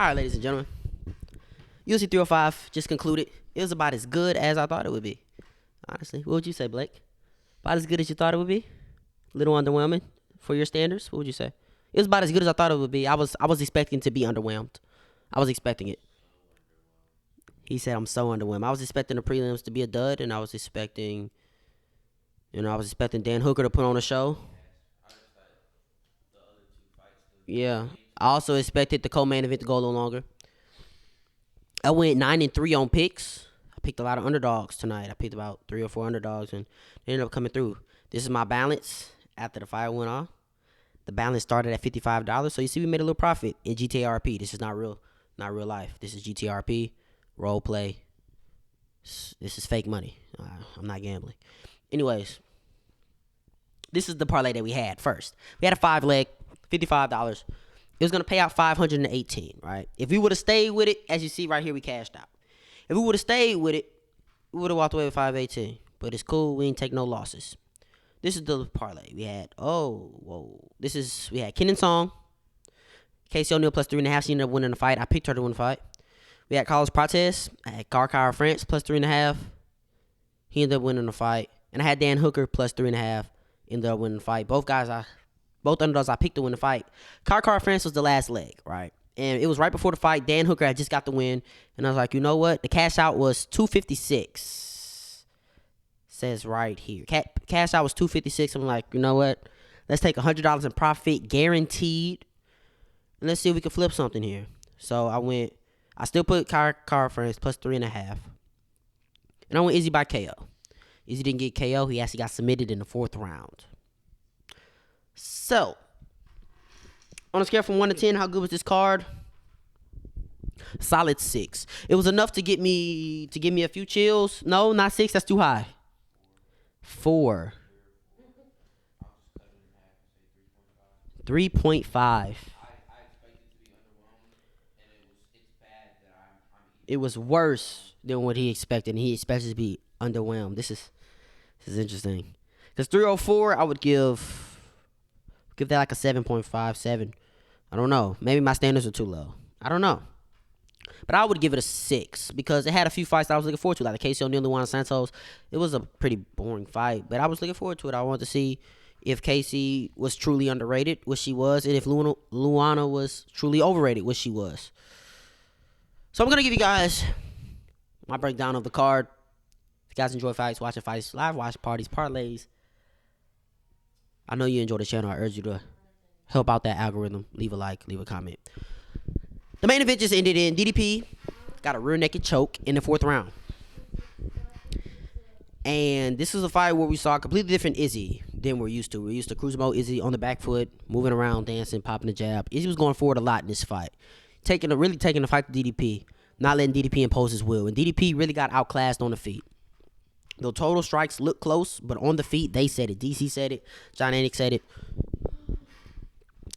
All right, ladies and gentlemen. UFC 305 just concluded. It was about as good as I thought it would be. Honestly, what would you say, Blake? About as good as you thought it would be? A little underwhelming for your standards? What would you say? It was about as good as I thought it would be. I was expecting to be underwhelmed. I was expecting it. He said I'm so underwhelmed. I was expecting the prelims to be a dud, and I was expecting, Dan Hooker to put on a show. Yeah. I also expected the co-main event to go a little longer. I went 9-3 on picks. I picked a lot of underdogs tonight. I picked about 3 or 4 underdogs, and they ended up coming through. This is my balance after the fight went off. The balance started at $55, so you see we made a little profit in GTRP. This is not real life. This is GTRP, role play. This is fake money. I'm not gambling. Anyways, this is the parlay that we had first. We had a 5-leg, $55. It was going to pay out $518, right? If we would have stayed with it, as you see right here, we cashed out. If we would have stayed with it, we would have walked away with $518. But it's cool. We ain't take no losses. This is the parlay. We had, we had Kenan Song, Casey O'Neill plus 3.5. She ended up winning the fight. I picked her to win the fight. We had Carlos Prates. I had Garcar France plus 3.5. He ended up winning the fight. And I had Dan Hooker plus 3.5. Ended up winning the fight. Both underdogs I picked to win the fight. Garcar France was the last leg, right? And it was right before the fight. Dan Hooker had just got the win. And I was like, you know what? The cash out was $256. Says right here. Cash out was $256. I'm like, you know what? Let's take $100 in profit, guaranteed. And let's see if we can flip something here. So I still put Car France plus 3.5. And I went Izzy by KO. Izzy didn't get KO. He actually got submitted in the 4th round. So, on a scale from 1 to 10, how good was this card? Solid 6. It was enough to give me a few chills. No, not 6. That's too high. 4. 3.5. It was worse than what he expected, and he expected to be underwhelmed. This is interesting. Because 304, I would give that like a 7.5, 7. I don't know. Maybe my standards are too low. I don't know. But I would give it a 6 because it had a few fights that I was looking forward to, like the Casey O'Neill and Santos. It was a pretty boring fight, but I was looking forward to it. I wanted to see if Casey was truly underrated, which she was, and if Luana was truly overrated, which she was. So I'm going to give you guys my breakdown of the card. If you guys enjoy fights, watching fights, live watch parties, parlays, I know you enjoy the channel. I urge you to help out that algorithm. Leave a like, leave a comment. The main event just ended in DDP got a rear naked choke in the 4th round. And this is a fight where we saw a completely different Izzy than we're used to. We're used to cruise mode Izzy on the back foot, moving around, dancing, popping the jab. Izzy was going forward a lot in this fight. Really taking the fight to DDP, not letting DDP impose his will. And DDP really got outclassed on the feet. The total strikes look close, but on the feet, they said it. DC said it. John Anik said it.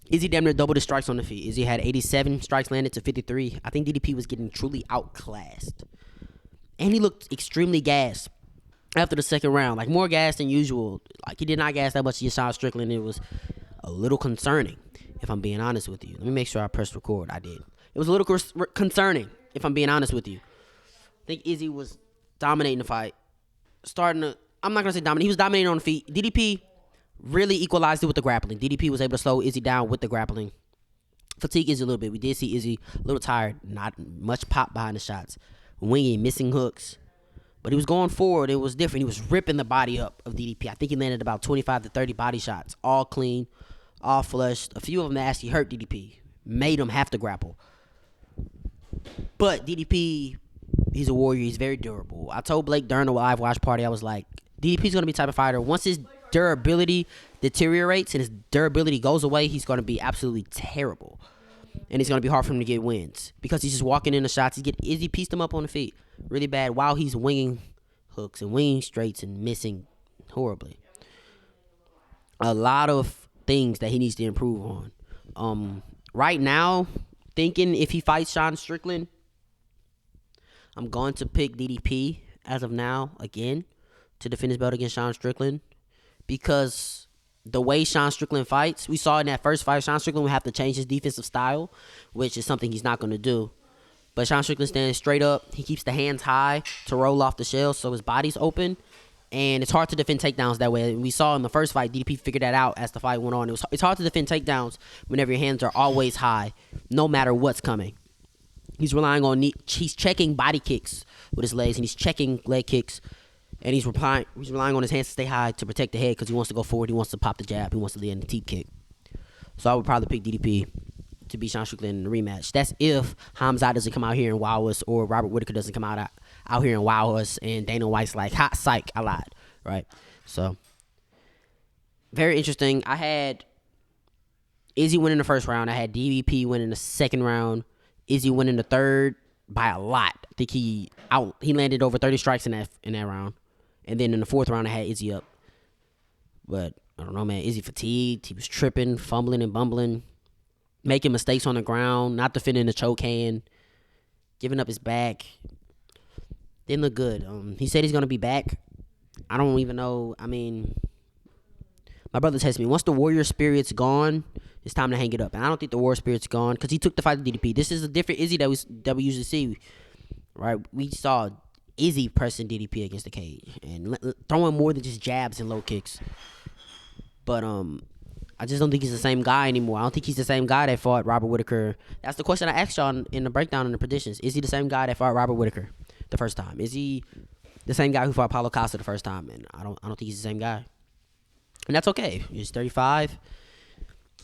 Izzy damn near doubled his strikes on the feet. Izzy had 87 strikes landed to 53. I think DDP was getting truly outclassed. And he looked extremely gassed after the 2nd round. Like, more gas than usual. Like, he did not gas that much against Sean Strickland. It was a little concerning, if I'm being honest with you. Let me make sure I pressed record. I did. It was a little concerning, if I'm being honest with you. I think Izzy was dominating the fight. I'm not going to say dominate. He was dominating on the feet. DDP really equalized it with the grappling. DDP was able to slow Izzy down with the grappling. Fatigue Izzy a little bit. We did see Izzy a little tired. Not much pop behind the shots. Winging, missing hooks. But he was going forward. It was different. He was ripping the body up of DDP. I think he landed about 25 to 30 body shots. All clean, all flushed. A few of them actually hurt DDP. Made him have to grapple. But DDP, he's a warrior. He's very durable. I told Blake during the live watch party, I was like, DDP's going to be the type of fighter. Once his durability deteriorates and his durability goes away, he's going to be absolutely terrible. And it's going to be hard for him to get wins because he's just walking in the shots. Izzy pieced him up on the feet really bad while he's winging hooks and winging straights and missing horribly. A lot of things that he needs to improve on. Right now, thinking if he fights Sean Strickland, I'm going to pick DDP as of now again to defend his belt against Sean Strickland because the way Sean Strickland fights, we saw in that first fight, Sean Strickland would have to change his defensive style, which is something he's not going to do. But Sean Strickland stands straight up. He keeps the hands high to roll off the shell so his body's open. And it's hard to defend takedowns that way. We saw in the first fight, DDP figured that out as the fight went on. It's hard to defend takedowns whenever your hands are always high, no matter what's coming. He's relying on he's checking body kicks with his legs, and he's checking leg kicks, and he's relying on his hands to stay high to protect the head because he wants to go forward. He wants to pop the jab. He wants to land the teep kick. So I would probably pick DDP to beat Sean Strickland in the rematch. That's if Hamzat doesn't come out here and wow us, or Robert Whitaker doesn't come out here and wow us, and Dana White's like, hot psych, I lied, right? So, very interesting. I had Izzy winning the first round. I had DVP winning the second round. Izzy winning the third by a lot. I think he landed over 30 strikes in that round. And then in the fourth round, I had Izzy up. But, I don't know, man. Izzy fatigued. He was tripping, fumbling and bumbling, making mistakes on the ground, not defending the choke hand, giving up his back. Didn't look good. He said he's going to be back. I don't even know. I mean, my brother texted me, once the warrior spirit's gone, it's time to hang it up. And I don't think the warrior spirit's gone because he took the fight to DDP. This is a different Izzy that we usually see, right? We saw Izzy pressing DDP against the cage and throwing more than just jabs and low kicks. But I just don't think he's the same guy anymore. I don't think he's the same guy that fought Robert Whitaker. That's the question I asked y'all in the breakdown and the predictions. Is he the same guy that fought Robert Whitaker the first time? Is he the same guy who fought Paulo Costa the first time? And I don't think he's the same guy. And that's okay. He's 35.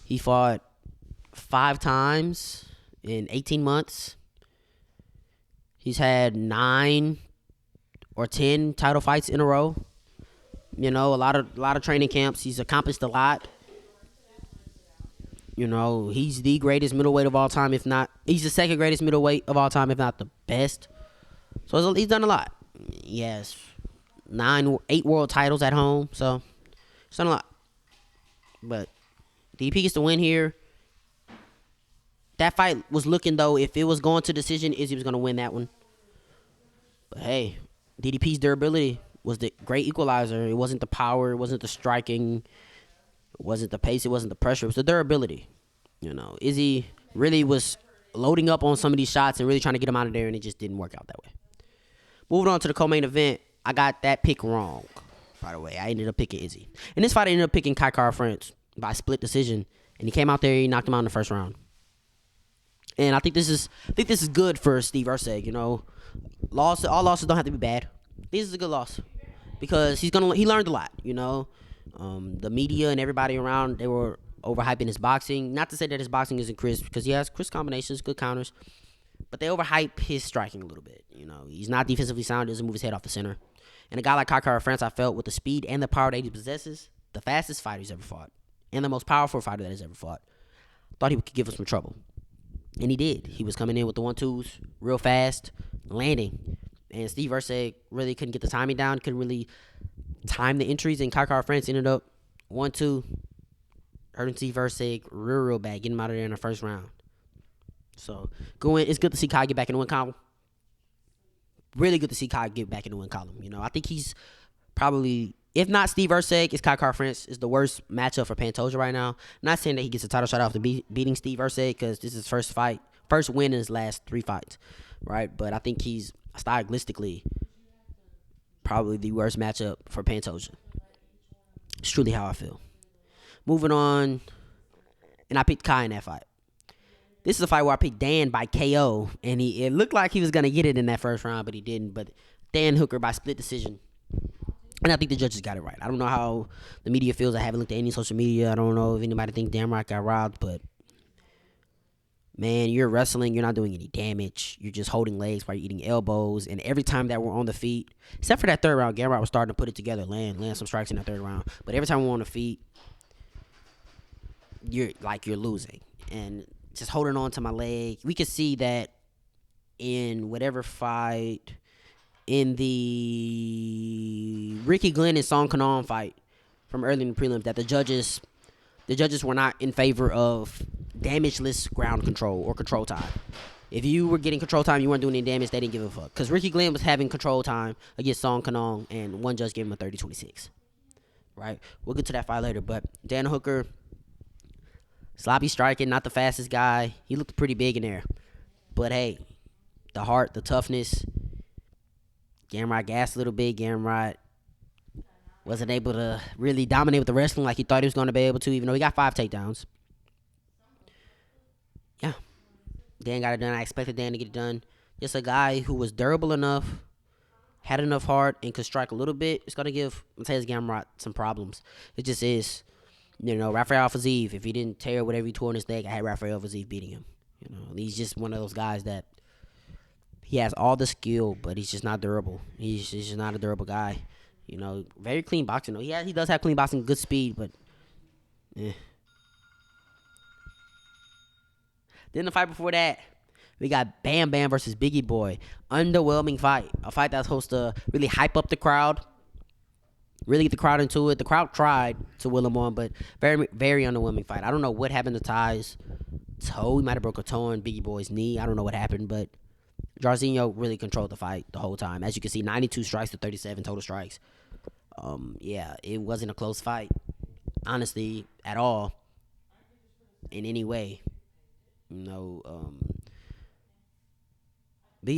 He fought 5 times in 18 months. He's had 9 or 10 title fights in a row. You know, a lot of training camps. He's accomplished a lot. You know, he's the greatest middleweight of all time, if not, he's the second greatest middleweight of all time, if not the best. So he's done a lot. He has 8 world titles at home. So he's done a lot. But DDP gets the win here. That fight was looking, though, if it was going to decision, Izzy was going to win that one. But hey, DDP's durability was the great equalizer. It wasn't the power. It wasn't the striking. It wasn't the pace. It wasn't the pressure. It was the durability. You know, Izzy really was loading up on some of these shots and really trying to get him out of there, and it just didn't work out that way. Moving on to the co-main event, I got that pick wrong, by the way. I ended up picking Izzy. In this fight, I ended up picking Kai France by split decision, and he came out there, he knocked him out in the first round. And I think this is good for Steve Erceg. You know, all losses don't have to be bad. This is a good loss because he learned a lot. You know, the media and everybody around, they were overhyping his boxing. Not to say that his boxing isn't crisp, because he has crisp combinations, good counters, but they overhype his striking a little bit. You know, he's not defensively sound, doesn't move his head off the center. And a guy like Kai France, I felt, with the speed and the power that he possesses, the fastest fighter he's ever fought, and the most powerful fighter that he's ever fought, thought he could give us some trouble. And he did. He was coming in with the 1-2s real fast, landing. And Steve Erceg really couldn't get the timing down, couldn't really time the entries. And Kai France ended up 1-2, hurting Steve Erceg real bad, getting him out of there in the first round. So, it's good to see Kai get back in the win column. Really good to see Kai get back in the win column. You know, I think he's probably, if not Steve Erceg, it's Kai France is the worst matchup for Pantoja right now. Not saying that he gets a title shot off beating Steve Erceg, because this is his first win in his last 3 fights, right? But I think he's stylistically probably the worst matchup for Pantoja. It's truly how I feel. Moving on, and I picked Kai in that fight. This is a fight where I picked Dan by KO, and it looked like he was going to get it in that first round, but he didn't. But Dan Hooker by split decision. And I think the judges got it right. I don't know how the media feels. I haven't looked at any social media. I don't know if anybody thinks Gamrot got robbed, but man, you're wrestling. You're not doing any damage. You're just holding legs while you're eating elbows. And every time that we're on the feet, except for that third round, Gamrot was starting to put it together, land some strikes in that third round. But every time we're on the feet, you're losing. And just holding on to my leg. We could see that in whatever fight, in the Ricky Glenn and Song Kenan fight from early in the prelims, that the judges were not in favor of damageless ground control or control time. If you were getting control time, you weren't doing any damage, they didn't give a fuck. Because Ricky Glenn was having control time against Song Kenan, and one judge gave him a 30-26. right? We'll get to that fight later. But Dan Hooker, sloppy striking, not the fastest guy. He looked pretty big in there. But hey, the heart, the toughness. Gamrot gassed a little bit. Gamrot wasn't able to really dominate with the wrestling like he thought he was going to be able to, even though he got 5 takedowns. Yeah, Dan got it done. I expected Dan to get it done. Just a guy who was durable enough, had enough heart, and could strike a little bit. It's going to give Mateus Gamrot some problems. It just is. Rafael Fiziev, if he didn't tear whatever he tore in his leg, I had Rafael Fiziev beating him. He's just one of those guys that he has all the skill, but he's just not durable. He's just not a durable guy. Very clean boxing. He does have clean boxing, good speed, but eh. Then the fight before that, we got Bam Bam versus Biggie Boy. Underwhelming fight. A fight that's supposed to really hype up the crowd, really get the crowd into it. The crowd tried to will him on, but very, very underwhelming fight. I don't know what happened to Ty's toe. He might have broke a toe on Biggie Boy's knee. I don't know what happened, but Jairzinho really controlled the fight the whole time. As you can see, 92 strikes to 37 total strikes. Yeah, it wasn't a close fight, honestly, at all, in any way. Biggie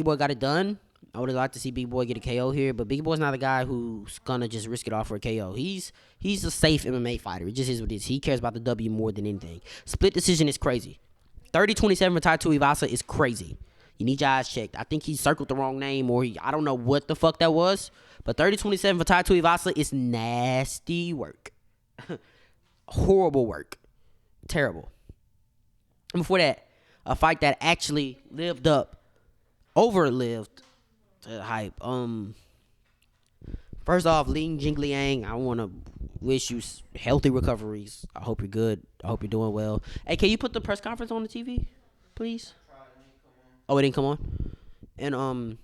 Boy got it done. I would have liked to see Big Boy get a KO here, but Big Boy's not the guy who's gonna just risk it all for a KO. He's a safe MMA fighter. It just is what it is. He cares about the W more than anything. Split decision is crazy. 30-27 for Tai Tuivasa is crazy. You need your eyes checked. I think he circled the wrong name, or I don't know what the fuck that was. But 30-27 for Tai Tuivasa is nasty work. Horrible work. Terrible. And before that, a fight that actually overlived to the hype. First off, Ling Jingliang, I want to wish you healthy recoveries. I hope you're good. I hope you're doing well. Hey, can you put the press conference on the TV, please? Oh, it didn't come on? And,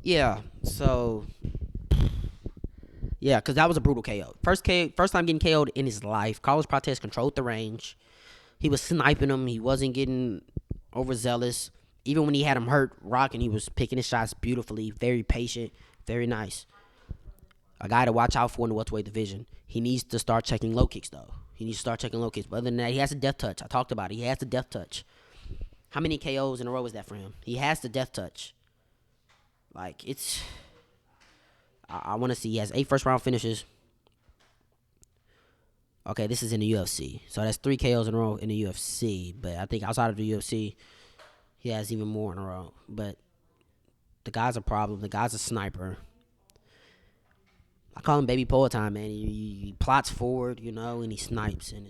yeah, so, yeah, because that was a brutal KO. First time getting KO'd in his life. Carlos Prates controlled the range. He was sniping him. He wasn't getting overzealous. Even when he had him hurt, rocking, he was picking his shots beautifully. Very patient. Very nice. A guy to watch out for in the welterweight division. He needs to start checking low kicks, though. He needs to start checking low kicks. But other than that, he has a death touch. I talked about it. He has the death touch. How many KOs in a row is that for him? He has the death touch. Like, it's... I want to see. He has 8 first-round finishes. Okay, this is in the UFC. So that's 3 KOs in a row in the UFC. But I think outside of the UFC, he has even more in a row. But the guy's a problem. The guy's a sniper. I call him Baby Poatan, man. He plots forward, and he snipes. And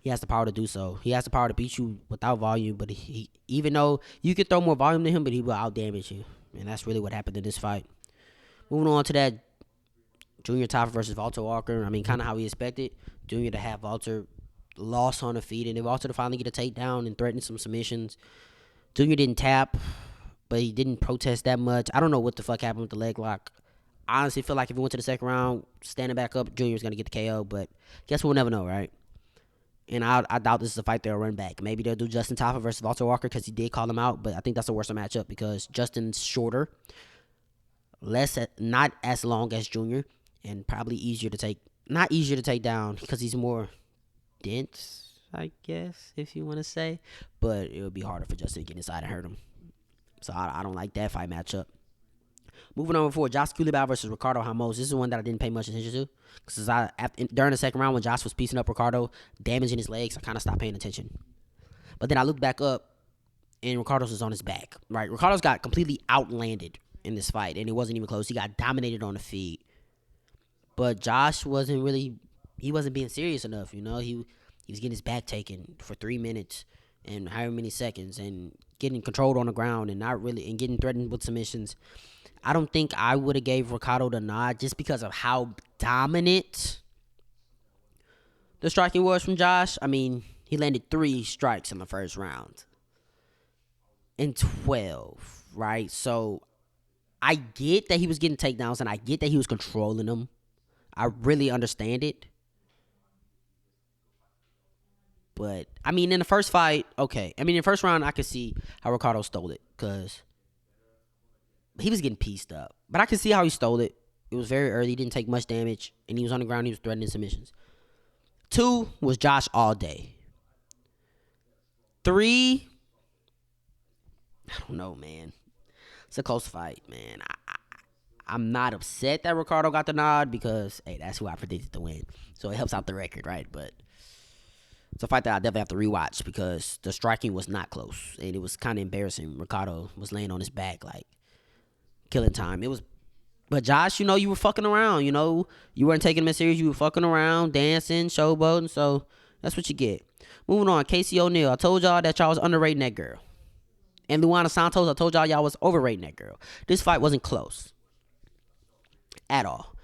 he has the power to do so. He has the power to beat you without volume. But he even though you could throw more volume to him, but he will out-damage you. And that's really what happened in this fight. Moving on to that Junior Tafa versus Walter Walker. I mean, kind of how we expected. Junior to have Walter lost on the feet, and then Walter to finally get a takedown and threaten some submissions. Junior didn't tap, but he didn't protest that much. I don't know what the fuck happened with the leg lock. I honestly feel like if we went to the second round, standing back up, Junior's going to get the KO, but guess we'll never know, right? And I doubt this is a fight they'll run back. Maybe they'll do Justin Tafa versus Walter Walker because he did call him out, but I think that's a worse matchup because Justin's shorter, not as long as Junior, and probably not easier to take down because he's more dense, I guess, if you want to say. But it would be harder for Justin to get inside and hurt him. So I don't like that fight matchup. Moving on before Josh Culibao versus Ricardo Ramos. This is one that I didn't pay much attention to because during the second round when Josh was piecing up Ricardo, damaging his legs, I kind of stopped paying attention. But then I looked back up and Ricardo's was on his back. Right, Ricardo's got completely outlanded in this fight, and it wasn't even close. He got dominated on the feet. But Josh wasn't being serious enough, He was getting his back taken for 3 minutes and however many seconds and getting controlled on the ground and getting threatened with submissions. I don't think I would have gave Ricardo the nod just because of how dominant the striking was from Josh. I mean, he landed 3 strikes in the first round and 12, right? So I get that he was getting takedowns and I get that he was controlling them. I really understand it. But, I mean, in the first fight, okay. I mean, in the first round, I could see how Ricardo stole it because he was getting pieced up. But I can see how he stole it. It was very early. He didn't take much damage. And he was on the ground. He was threatening submissions. 2 was Josh all day. 3, I don't know, man. It's a close fight, man. I'm not upset that Ricardo got the nod because, hey, that's who I predicted to win. So it helps out the record, right? But it's a fight that I definitely have to rewatch because the striking was not close. And it was kind of embarrassing. Ricardo was laying on his back, like, killing time. But Josh, you were fucking around, You weren't taking him serious. You were fucking around, dancing, showboating. So that's what you get. Moving on, Casey O'Neal. I told y'all that y'all was underrating that girl. And Luana Santos, I told y'all was overrating that girl. This fight wasn't close at all.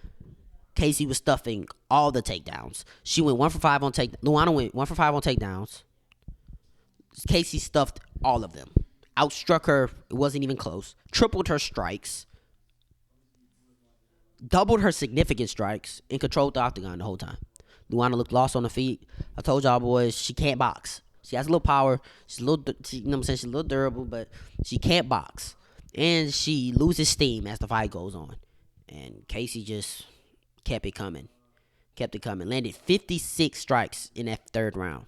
Casey was stuffing all the takedowns. She went 1 for 5 on takedowns. Luana went 1 for 5 on takedowns. Casey stuffed all of them. Outstruck her. It wasn't even close. Tripled her strikes. Doubled her significant strikes. And controlled the octagon the whole time. Luana looked lost on the feet. I told y'all boys, she can't box. She has a little power. She's a little, she's a little durable, but she can't box. And she loses steam as the fight goes on. And Casey just kept it coming. Landed 56 strikes in that third round.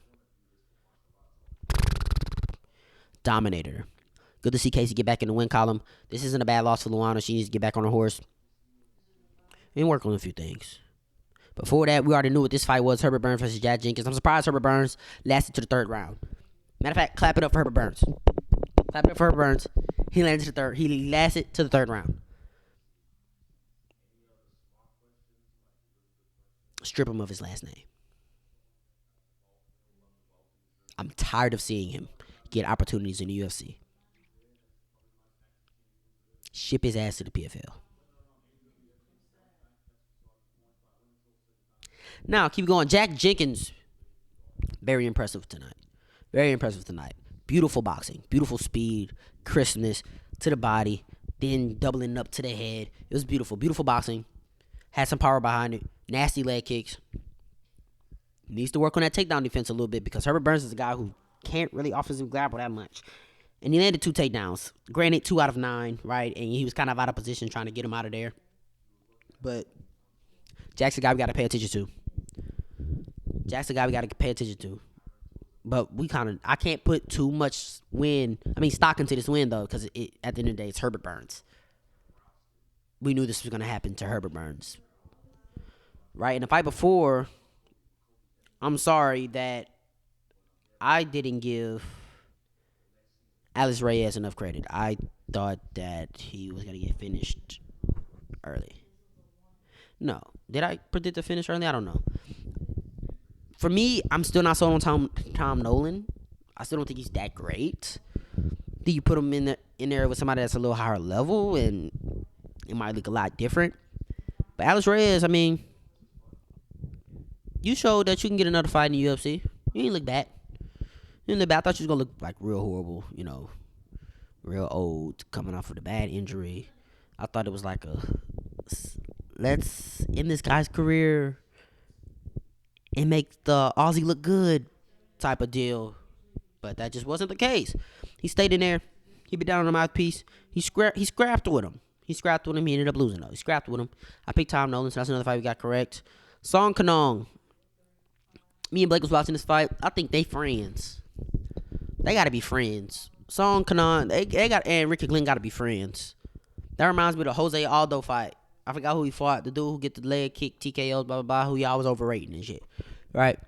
Dominated her. Good to see Casey get back in the win column. This isn't a bad loss for Luana. She needs to get back on her horse and work on a few things. Before that, we already knew what this fight was. Herbert Burns versus Jack Jenkins. I'm surprised Herbert Burns lasted to the third round. Matter of fact, clap it up for Herbert Burns. Clap it up for Herbert Burns. He lasted to the third round. Strip him of his last name. I'm tired of seeing him get opportunities in the UFC. Ship his ass to the PFL. Now, keep going. Jack Jenkins, very impressive tonight. Beautiful boxing. Beautiful speed, crispness to the body, then doubling up to the head. It was beautiful. Beautiful boxing. Had some power behind it. Nasty leg kicks. Needs to work on that takedown defense a little bit because Herbert Burns is a guy who can't really offensively grapple that much. And he landed 2 takedowns. Granted, 2 out of 9, right? And he was kind of out of position trying to get him out of there. But Jack's a guy we got to pay attention to. But I can't put too much stock into this win, though, because at the end of the day, it's Herbert Burns. We knew this was going to happen to Herbert Burns. Right? In the fight before, I'm sorry that I didn't give Alex Reyes enough credit. I thought that he was going to get finished early. No. Did I predict the finish early? I don't know. For me, I'm still not sold on Tom Nolan. I still don't think he's that great. I think you put him in there with somebody that's a little higher level, and it might look a lot different. But Alex Reyes, you showed that you can get another fight in the UFC. You ain't look bad. I thought you was going to look like real horrible, real old, coming off of a bad injury. I thought it was like let's end this guy's career and make the Aussie look good type of deal. But that just wasn't the case. He stayed in there. He bit down on the mouthpiece. He scrapped with him. He ended up losing, though. He scrapped with him. I picked Tom Nolan, so that's another fight we got correct. Song Kenan. Me and Blake was watching this fight. I think they friends. They got to be friends. Song Kenan, and Ricky Glenn got to be friends. That reminds me of the Jose Aldo fight. I forgot who he fought. The dude who get the leg kick, TKOs, blah, blah, blah, who y'all was overrating and shit. Right?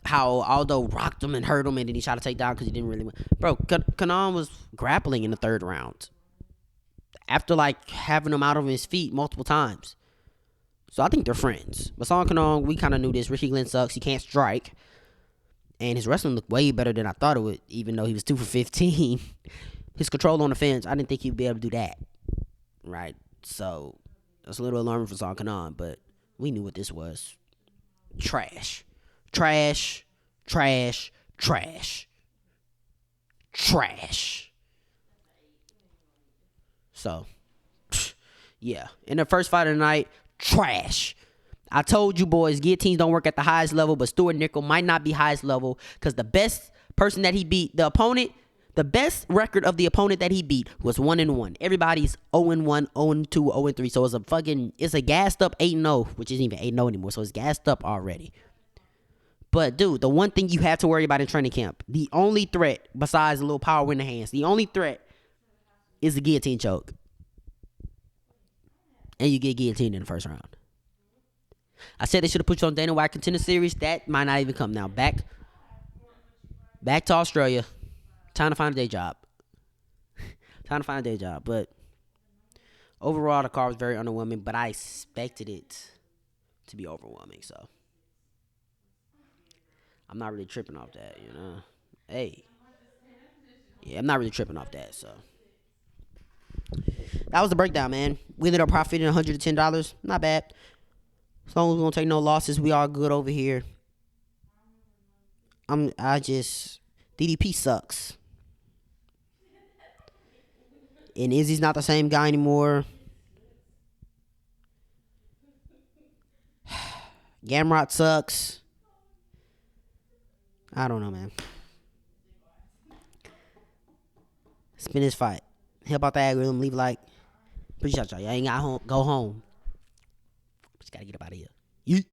How Aldo rocked him and hurt him, and then he tried to take down because he didn't really win. Bro, Kenan was grappling in the third round. After, having him out of his feet multiple times. So I think they're friends. But Song Kenan, we kind of knew this. Ricky Glenn sucks. He can't strike. And his wrestling looked way better than I thought it would, even though he was 2 for 15. His control on the fence, I didn't think he'd be able to do that. Right? So, that's a little alarming for Song Kenan, but we knew what this was. Trash. So, yeah. In the first fight of the night, trash. I told you boys, guillotines don't work at the highest level, but Stuart Nicoll might not be highest level because the best person that he beat, the opponent, The best record of the opponent that he beat was 1-1. Everybody's 0-1, 0-2, 0-3. So it's a gassed up 8-0, which isn't even 8-0 anymore. So it's gassed up already. But dude, the one thing you have to worry about in training camp, the only threat besides a little power in the hands, the only threat is the guillotine choke. And you get guillotined in the first round. I said they should have put you on Dana White Contender Series. That might not even come now. Back to Australia. Time to find a day job. But overall, the card was very underwhelming. But I expected it to be overwhelming. So I'm not really tripping off that, you know. Hey. Yeah, I'm not really tripping off that. So that was the breakdown, man. We ended up profiting $110. Not bad. As long as we don't take no losses, we all good over here. DDP sucks. And Izzy's not the same guy anymore. Gamrot sucks. I don't know, man. Spin this fight. Help out the algorithm. Leave a like. Appreciate y'all. Y'all ain't got home. Go home. Just gotta get up out of here. Yeet.